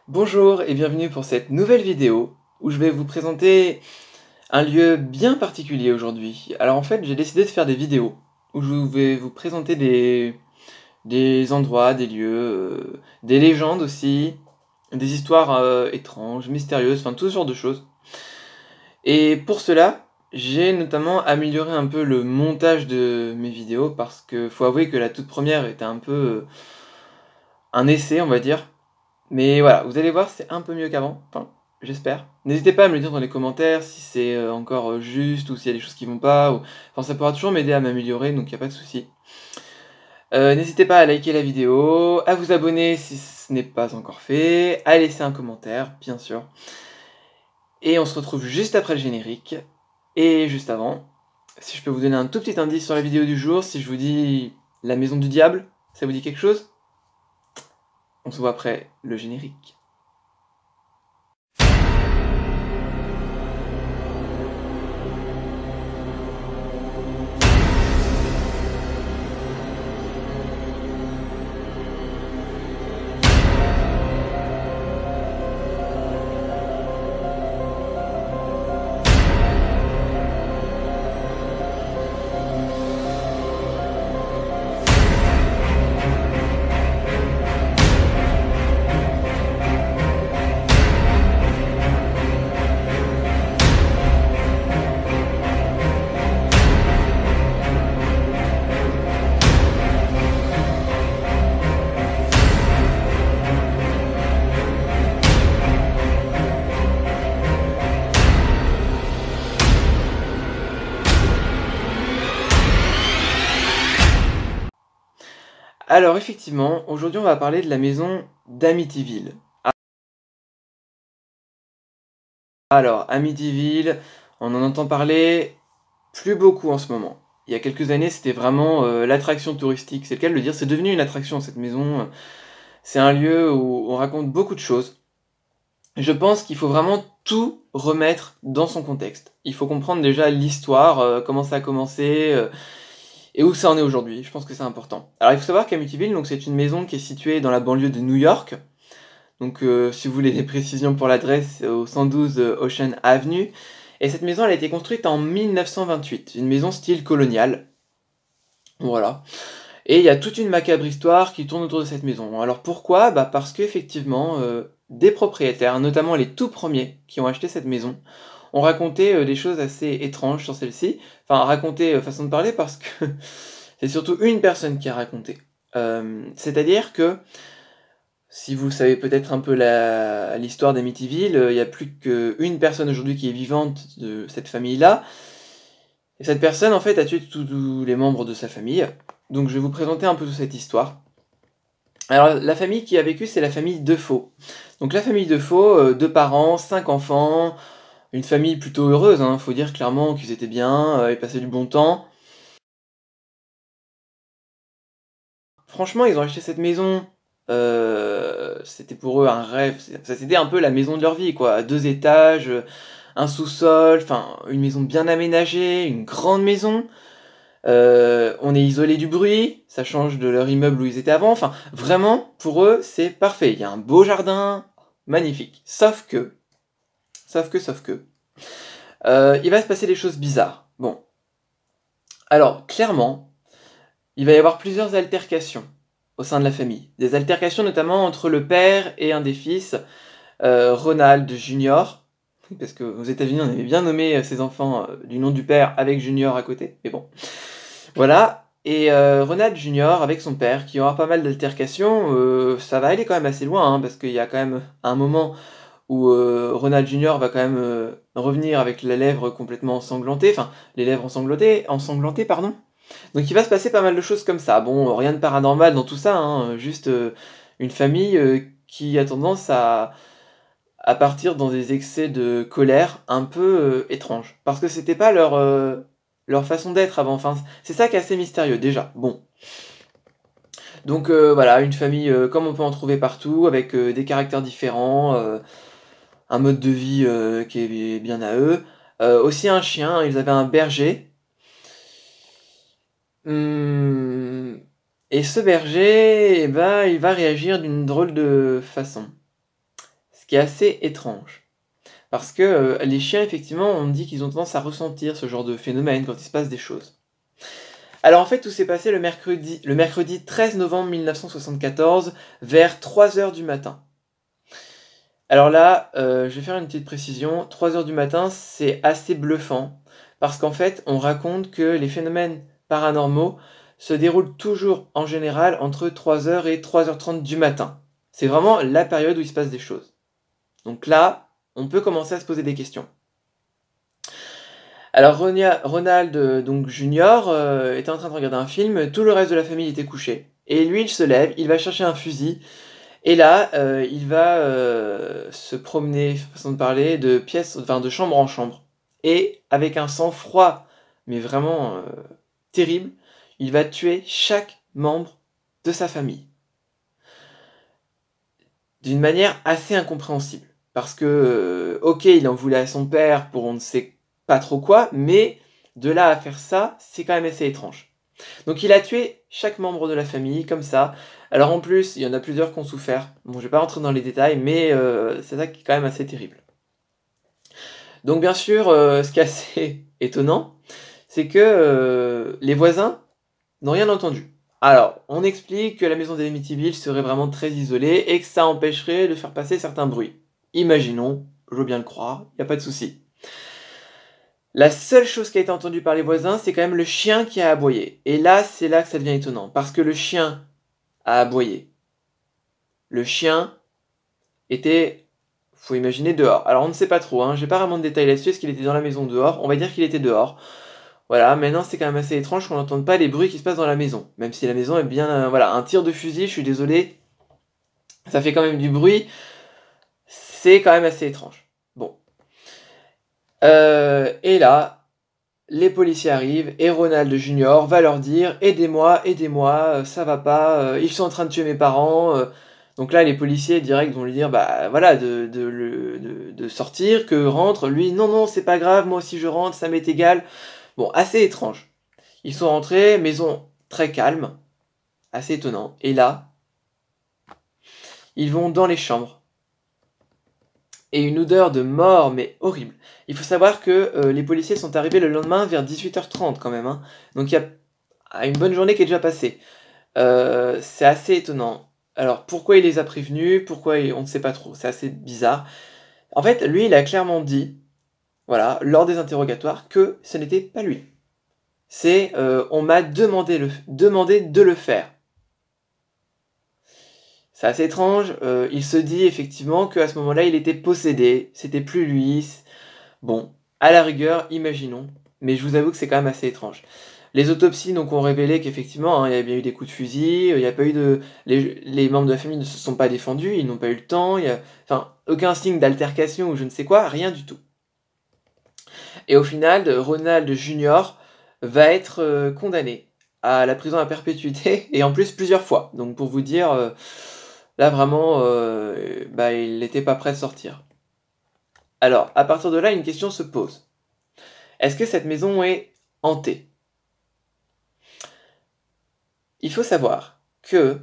Bonjour et bienvenue pour cette nouvelle vidéo où je vais vous présenter un lieu bien particulier aujourd'hui. Alors en fait j'ai décidé de faire des vidéos où je vais vous présenter des endroits, des lieux, des légendes aussi, des histoires étranges, mystérieuses, enfin tout ce genre de choses. Et pour cela, j'ai notamment amélioré un peu le montage de mes vidéos parce que faut avouer que la toute première était un peu un essai on va dire. Mais voilà, vous allez voir, c'est un peu mieux qu'avant, enfin, j'espère. N'hésitez pas à me le dire dans les commentaires si c'est encore juste ou s'il y a des choses qui vont pas. Enfin, ça pourra toujours m'aider à m'améliorer, donc il n'y a pas de souci. N'hésitez pas à liker la vidéo, à vous abonner si ce n'est pas encore fait, à laisser un commentaire, bien sûr. Et on se retrouve juste après le générique. Et juste avant, si je peux vous donner un tout petit indice sur la vidéo du jour, si je vous dis la maison du diable, ça vous dit quelque chose? On se voit après le générique. Alors effectivement, aujourd'hui on va parler de la maison d'Amityville. Alors, Amityville, on en entend parler plus beaucoup en ce moment. Il y a quelques années, c'était vraiment l'attraction touristique, c'est le cas de le dire, c'est devenu une attraction cette maison. C'est un lieu où on raconte beaucoup de choses. Je pense qu'il faut vraiment tout remettre dans son contexte. Il faut comprendre déjà l'histoire, comment ça a commencé, et où ça en est aujourd'hui. Je pense que c'est important. Alors il faut savoir qu'Amityville, donc c'est une maison qui est située dans la banlieue de New York. Donc si vous voulez des précisions pour l'adresse, c'est au 112 Ocean Avenue. Et cette maison, elle a été construite en 1928, une maison style colonial. Voilà. Et il y a toute une macabre histoire qui tourne autour de cette maison. Alors pourquoi? Bah parce qu'effectivement, des propriétaires, notamment les tout premiers qui ont acheté cette maison, ont raconté des choses assez étranges sur celle-ci. Enfin, raconté façon de parler parce que c'est surtout une personne qui a raconté. C'est-à-dire que si vous savez peut-être un peu l'histoire d'Amityville, il y a plus qu'une personne aujourd'hui qui est vivante de cette famille-là. Et cette personne, en fait, a tué tous les membres de sa famille. Donc je vais vous présenter un peu toute cette histoire. Alors la famille qui a vécu, c'est la famille Defoe. Donc la famille Defoe, 2 parents, 5 enfants, une famille plutôt heureuse, hein, faut dire clairement qu'ils étaient bien, ils passaient du bon temps. Franchement, ils ont acheté cette maison, c'était pour eux un rêve, c'était un peu la maison de leur vie, quoi. À 2 étages, un sous-sol, enfin, une maison bien aménagée, une grande maison. On est isolé du bruit, ça change de leur immeuble où ils étaient avant. Enfin, vraiment, pour eux, c'est parfait. Il y a un beau jardin, magnifique. Sauf que, il va se passer des choses bizarres. Bon, alors, clairement, il va y avoir plusieurs altercations au sein de la famille. Des altercations notamment entre le père et un des fils, Ronald Junior, parce qu'aux États-Unis on avait bien nommé ses enfants du nom du père avec Junior à côté, mais bon, voilà. Et Ronald Junior avec son père, qui aura pas mal d'altercations, ça va aller quand même assez loin, hein, parce qu'il y a quand même un moment où Ronald Junior va quand même revenir avec la lèvre complètement ensanglantée, enfin, les lèvres ensanglantées, pardon. Donc il va se passer pas mal de choses comme ça. Bon, rien de paranormal dans tout ça, hein, juste une famille qui a tendance à partir dans des excès de colère un peu étranges. Parce que c'était pas leur façon d'être avant. Enfin, c'est ça qui est assez mystérieux déjà. Bon. Donc voilà, une famille comme on peut en trouver partout, avec des caractères différents, un mode de vie qui est bien à eux. Aussi un chien, ils avaient un berger. Hum, Et ce berger, eh ben, il va réagir d'une drôle de façon. qui est assez étrange. Parce que les chiens, effectivement, on dit qu'ils ont tendance à ressentir ce genre de phénomène quand il se passe des choses. Alors en fait, tout s'est passé le mercredi 13 novembre 1974, vers 3 heures du matin. Alors là, je vais faire une petite précision. 3 heures du matin, c'est assez bluffant, parce qu'en fait, on raconte que les phénomènes paranormaux se déroulent toujours, en général, entre 3 heures et 3h30 du matin. C'est vraiment la période où il se passe des choses. Donc là, on peut commencer à se poser des questions. Alors Ronald donc Junior était en train de regarder un film, tout le reste de la famille était couché. Et lui, il se lève, il va chercher un fusil, et là, il va se promener, façon de parler, de chambre en chambre. Et avec un sang-froid, mais vraiment terrible, il va tuer chaque membre de sa famille. D'une manière assez incompréhensible. Parce que, ok, il en voulait à son père pour on ne sait pas trop quoi, mais de là à faire ça, c'est quand même assez étrange. Donc il a tué chaque membre de la famille, comme ça. Alors en plus, il y en a plusieurs qui ont souffert. Bon, je vais pas rentrer dans les détails, mais c'est ça qui est quand même assez terrible. Donc bien sûr, ce qui est assez étonnant, c'est que les voisins n'ont rien entendu. Alors, on explique que la maison d'Amityville serait vraiment très isolée et que ça empêcherait de faire passer certains bruits. Imaginons, je veux bien le croire, il n'y a pas de souci. La seule chose qui a été entendue par les voisins, c'est quand même le chien qui a aboyé. Et là, c'est là que ça devient étonnant, parce que le chien a aboyé. Le chien était, faut imaginer, dehors. Alors on ne sait pas trop, hein, j'ai pas vraiment de détails là-dessus, est-ce qu'il était dans la maison ou dehors? On va dire qu'il était dehors. Voilà, maintenant c'est quand même assez étrange qu'on n'entende pas les bruits qui se passent dans la maison. Même si la maison est bien... voilà, un tir de fusil, je suis désolé, ça fait quand même du bruit. C'est quand même assez étrange. Bon. Et là, les policiers arrivent et Ronald Junior va leur dire « Aidez-moi, aidez-moi, ça va pas, ils sont en train de tuer mes parents. » Donc là, les policiers direct vont lui dire bah voilà de sortir, que rentre. Lui, non, non, c'est pas grave, moi aussi je rentre, ça m'est égal. Bon, assez étrange. Ils sont rentrés, maison très calme, assez étonnant. Et là, ils vont dans les chambres. Et une odeur de mort, mais horrible. Il faut savoir que les policiers sont arrivés le lendemain vers 18h30 quand même. Hein. Donc il y a une bonne journée qui est déjà passée. C'est assez étonnant. Alors pourquoi il les a prévenus? On ne sait pas trop. C'est assez bizarre. En fait, lui, il a clairement dit, voilà, lors des interrogatoires, que ce n'était pas lui. C'est on m'a demandé de le faire. C'est assez étrange. Il se dit effectivement qu'à ce moment-là, il était possédé. C'était plus lui. Bon, à la rigueur, imaginons. Mais je vous avoue que c'est quand même assez étrange. Les autopsies donc, ont révélé qu'effectivement, hein, il y a bien eu des coups de fusil. Il n'y a pas eu de... Les membres de la famille ne se sont pas défendus. Ils n'ont pas eu le temps. Enfin, aucun signe d'altercation ou je ne sais quoi. Rien du tout. Et au final, Ronald Junior va être condamné à la prison à perpétuité, et en plus plusieurs fois. Donc pour vous dire, là vraiment, il n'était pas prêt de sortir. Alors, à partir de là, une question se pose. Est-ce que cette maison est hantée? Il faut savoir que,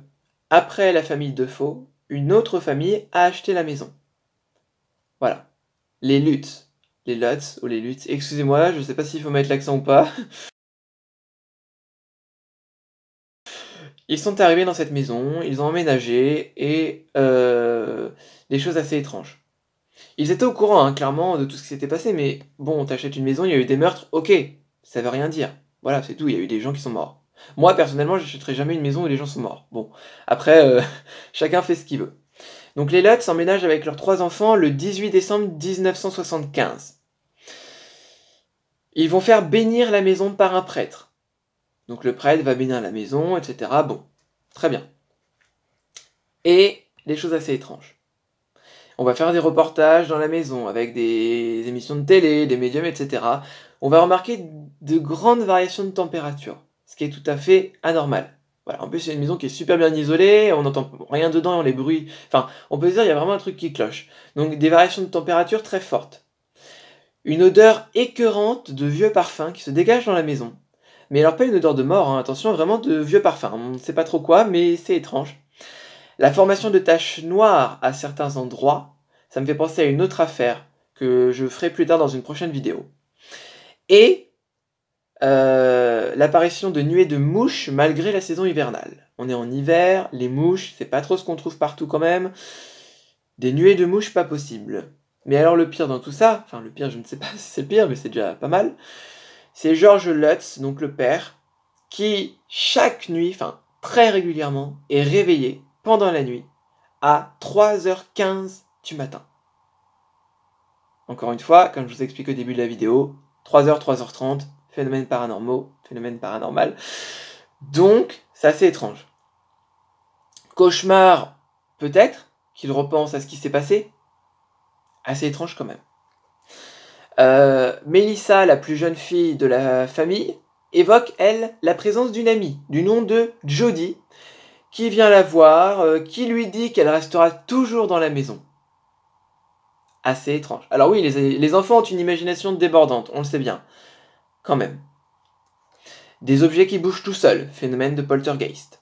après la famille Defoe, une autre famille a acheté la maison. Voilà. Les Lutz. Les Lutz ou les Lutz. Excusez-moi, je ne sais pas s'il faut mettre l'accent ou pas. Ils sont arrivés dans cette maison, ils ont emménagé, et des choses assez étranges. Ils étaient au courant, hein, clairement, de tout ce qui s'était passé, mais bon, t'achètes une maison, il y a eu des meurtres, ok, ça veut rien dire. Voilà, c'est tout, il y a eu des gens qui sont morts. Moi, personnellement, j'achèterai jamais une maison où les gens sont morts. Bon, après, chacun fait ce qu'il veut. Donc les Lutz emménagent avec leurs 3 enfants le 18 décembre 1975. Ils vont faire bénir la maison par un prêtre. Donc le prêtre va bénir la maison, etc. Bon, très bien. Et des choses assez étranges. On va faire des reportages dans la maison avec des émissions de télé, des médiums, etc. On va remarquer de grandes variations de température, ce qui est tout à fait anormal. Voilà. En plus, c'est une maison qui est super bien isolée, on n'entend rien dedans, les bruits... Enfin, on peut se dire qu'il y a vraiment un truc qui cloche. Donc des variations de température très fortes. Une odeur écœurante de vieux parfums qui se dégage dans la maison. Mais alors pas une odeur de mort, hein, attention, vraiment de vieux parfums. On ne sait pas trop quoi, mais c'est étrange. La formation de taches noires à certains endroits, ça me fait penser à une autre affaire que je ferai plus tard dans une prochaine vidéo. Et l'apparition de nuées de mouches malgré la saison hivernale. On est en hiver, les mouches, c'est pas trop ce qu'on trouve partout quand même. Des nuées de mouches, pas possible. Mais alors le pire dans tout ça, enfin le pire, je ne sais pas si c'est le pire, mais c'est déjà pas mal, c'est George Lutz, donc le père, qui chaque nuit, enfin très régulièrement, est réveillé pendant la nuit à 3h15 du matin. Encore une fois, comme je vous explique au début de la vidéo, 3h, 3h30, phénomènes paranormaux, phénomène paranormal. Donc, c'est assez étrange. Cauchemar, peut-être, qu'il repense à ce qui s'est passé. Assez étrange quand même. Mélissa, la plus jeune fille de la famille, évoque, elle, la présence d'une amie, du nom de Jodie, qui vient la voir, qui lui dit qu'elle restera toujours dans la maison. Assez étrange. Alors oui, les enfants ont une imagination débordante, on le sait bien. Quand même. Des objets qui bougent tout seuls, phénomène de poltergeist.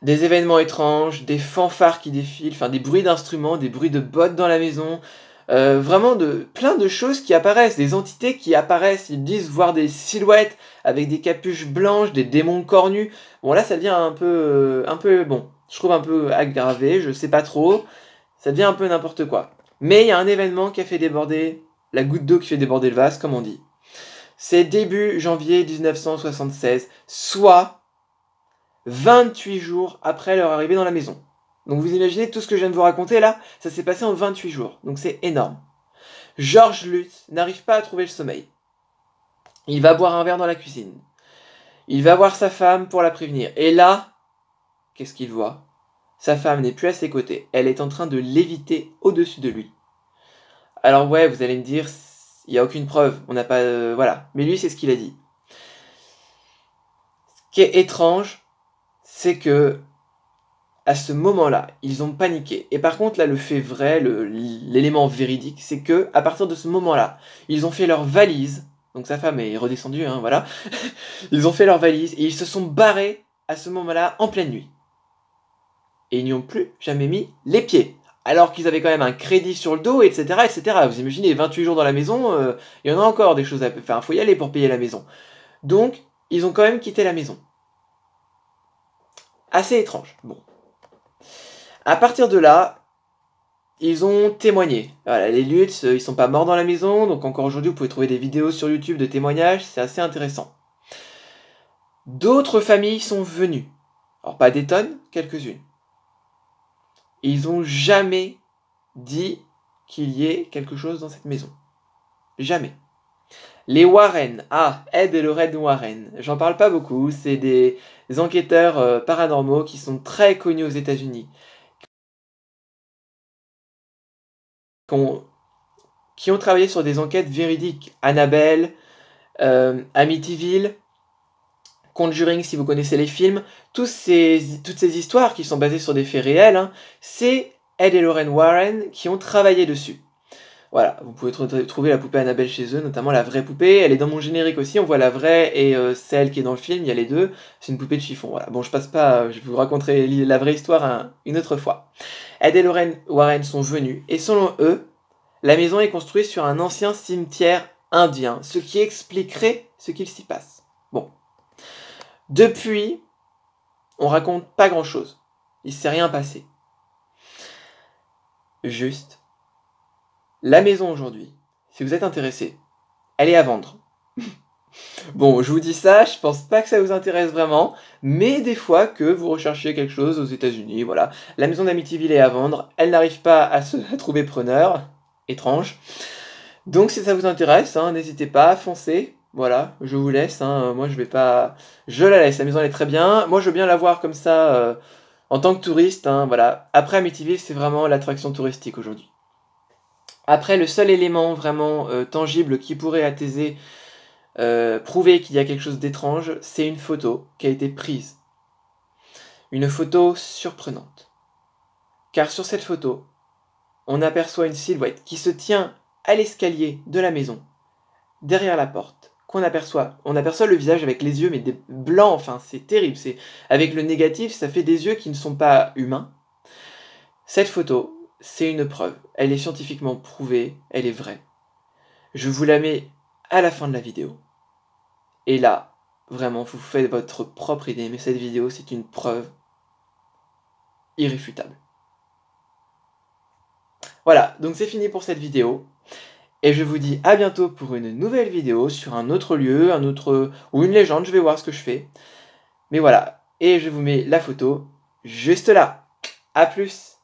Des événements étranges, des fanfares qui défilent, enfin des bruits d'instruments, des bruits de bottes dans la maison, vraiment plein de choses qui apparaissent, des entités qui apparaissent, ils disent voir des silhouettes avec des capuches blanches, des démons cornus. Bon là ça devient un peu bon, je trouve un peu aggravé, je sais pas trop, ça devient un peu n'importe quoi. Mais il y a un événement qui a fait déborder, la goutte d'eau qui fait déborder le vase, comme on dit. C'est début janvier 1976, soit 28 jours après leur arrivée dans la maison. Donc vous imaginez tout ce que je viens de vous raconter là, ça s'est passé en 28 jours, donc c'est énorme. George Lutz n'arrive pas à trouver le sommeil. Il va boire un verre dans la cuisine. Il va voir sa femme pour la prévenir. Et là, qu'est-ce qu'il voit? Sa femme n'est plus à ses côtés, elle est en train de léviter au-dessus de lui. Alors ouais, vous allez me dire, il n'y a aucune preuve, on n'a pas... voilà, mais lui c'est ce qu'il a dit. Ce qui est étrange, c'est que à ce moment-là, ils ont paniqué. Et par contre, là, le fait vrai, l'élément véridique, c'est que à partir de ce moment-là, ils ont fait leur valise. Donc sa femme est redescendue, hein, voilà. Ils ont fait leur valise et ils se sont barrés à ce moment-là en pleine nuit. Et ils n'y ont plus jamais mis les pieds. Alors qu'ils avaient quand même un crédit sur le dos, etc., etc. Vous imaginez, 28 jours dans la maison, il y en a encore des choses à faire. Enfin, faut y aller pour payer la maison. Donc, ils ont quand même quitté la maison. Assez étrange. Bon. À partir de là, ils ont témoigné. Voilà, les Lutz, ils sont pas morts dans la maison, donc encore aujourd'hui, vous pouvez trouver des vidéos sur YouTube de témoignages, c'est assez intéressant. D'autres familles sont venues. Alors pas des tonnes, quelques-unes. Ils ont jamais dit qu'il y ait quelque chose dans cette maison. Jamais. Les Warren, Ed et Lorraine Warren, j'en parle pas beaucoup, c'est des enquêteurs paranormaux qui sont très connus aux États-Unis. Qui ont travaillé sur des enquêtes véridiques. Annabelle, Amityville, Conjuring, si vous connaissez les films, toutes ces histoires qui sont basées sur des faits réels, hein, c'est Ed et Lorraine Warren qui ont travaillé dessus. Voilà, vous pouvez trouver la poupée Annabelle chez eux, notamment la vraie poupée. Elle est dans mon générique aussi, on voit la vraie et celle qui est dans le film, il y a les deux. C'est une poupée de chiffon, voilà. Bon, je vous raconterai la vraie histoire une autre fois. Ed et Lorraine Warren sont venus, et selon eux, la maison est construite sur un ancien cimetière indien, ce qui expliquerait ce qu'il s'y passe. Bon. Depuis, on raconte pas grand-chose. Il s'est rien passé. Juste, la maison aujourd'hui, si vous êtes intéressé, elle est à vendre. Bon, je vous dis ça, je pense pas que ça vous intéresse vraiment, mais des fois que vous recherchiez quelque chose aux États-Unis, voilà. La maison d'Amityville est à vendre, elle n'arrive pas à trouver preneur. Étrange. Donc si ça vous intéresse, hein, n'hésitez pas, foncez. Voilà, je vous laisse. Hein, moi je vais pas. Je la laisse, la maison elle est très bien. Moi je veux bien la voir comme ça en tant que touriste. Hein, voilà. Après Amityville, c'est vraiment l'attraction touristique aujourd'hui. Après, le seul élément vraiment tangible qui pourrait attiser, prouver qu'il y a quelque chose d'étrange, c'est une photo qui a été prise. Une photo surprenante. Car sur cette photo, on aperçoit une silhouette qui se tient à l'escalier de la maison, derrière la porte, on aperçoit le visage avec les yeux, mais des blancs, enfin c'est terrible, avec le négatif, ça fait des yeux qui ne sont pas humains, Cette photo, c'est une preuve. Elle est scientifiquement prouvée, elle est vraie. Je vous la mets à la fin de la vidéo. Et là, vraiment, vous faites votre propre idée, mais cette vidéo, c'est une preuve irréfutable. Voilà, donc c'est fini pour cette vidéo. Et je vous dis à bientôt pour une nouvelle vidéo sur un autre lieu, ou une légende, je vais voir ce que je fais. Mais voilà, et je vous mets la photo juste là. A plus!